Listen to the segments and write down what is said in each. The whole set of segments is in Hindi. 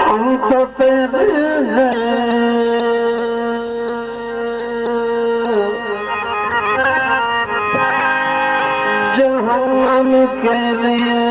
हम तो तेरे जहान के लिए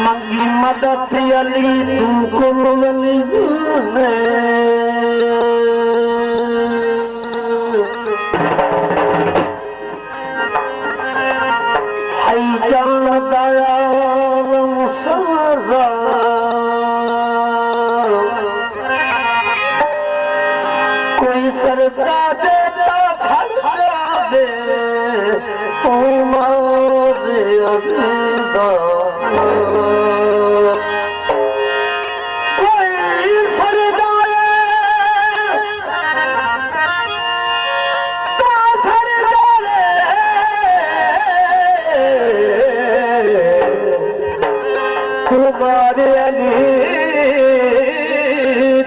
मंगी मदद अली तुमको वली आई जान दया मुसरा कोई सरका देता सरका दे तुम तुम्हारे अली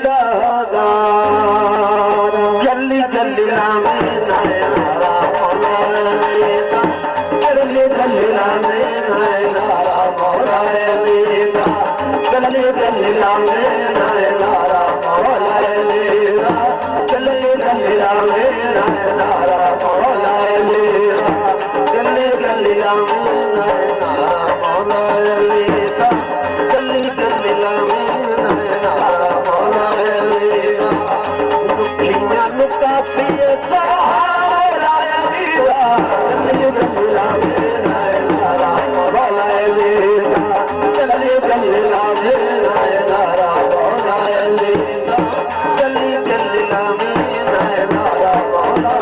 दादा जल्दी जल्दी राम नारा जल्दी जल्दी राम नारा मौला लेगा जल्दी जल्दी राम नारा मौला लेगा जल्दी जल्दी राम नारा मौला लेगा जल्दी जल्दी राम नारा मौला लेगा जल्दी जल्दी राम नारा मौला लेगा दुखियां नुका पिए सहारा लेगा जल्दी जल्दी राम नारा मौला लेगा जल्दी जल्दी राम नारा मौला लेगा जल्दी जल्दी राम नारा मौला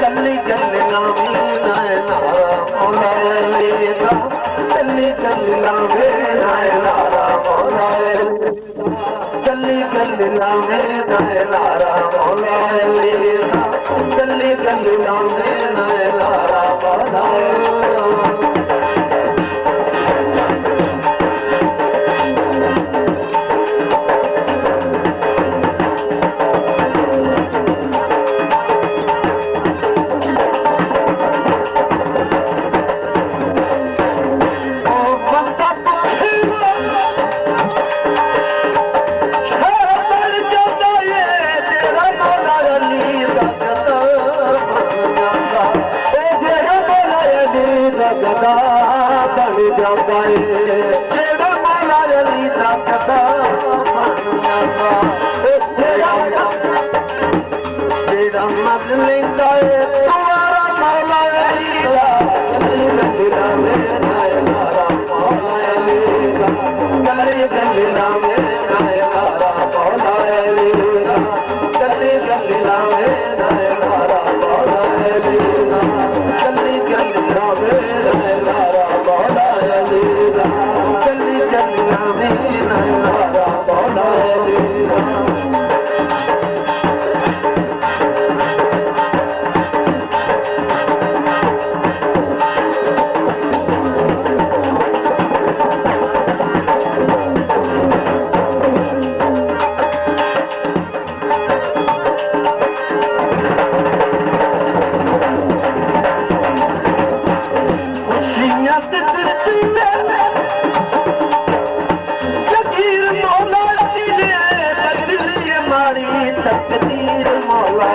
जल्दी जल्दी राम नारा मौला लेगा जल्दी जल्दी राम नारा मौला तकदीर मौला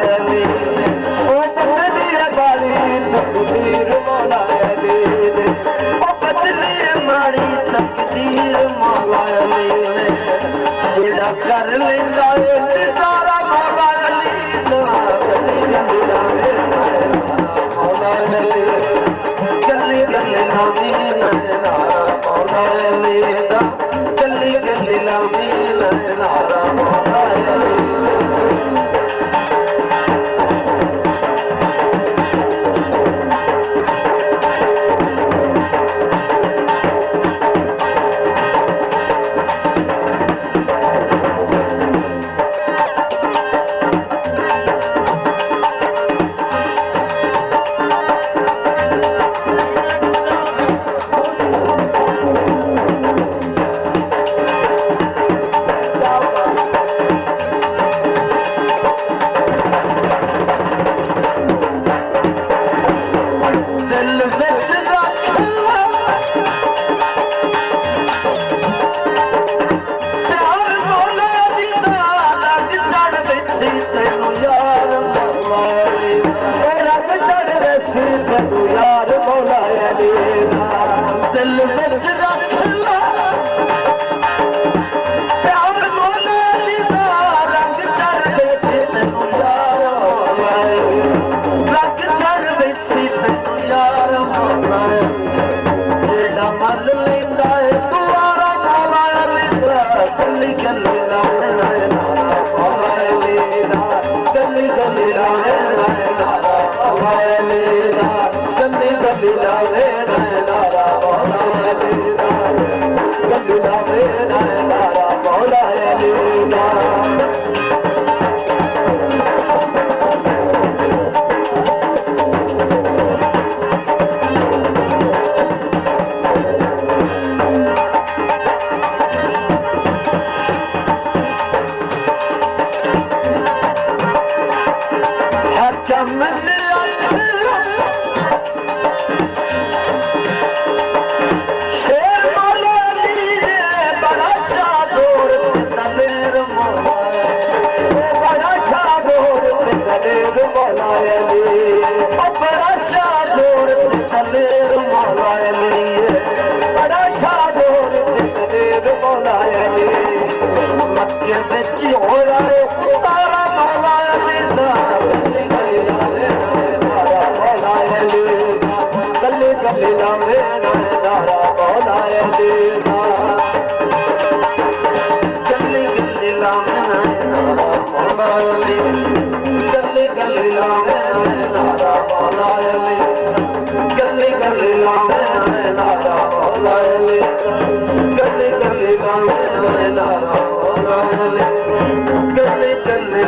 ओ बंदे गाली तकदीर मौला अली दे ओ बदली माड़ी तकदीर मौला अली ने जेड़ा कर लेंदा ए सारा मौला अली दा गली गली लावे मौला अली गली गली लावे नारा मौला अली दा गली गली लावे नारा मौला अली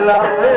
Love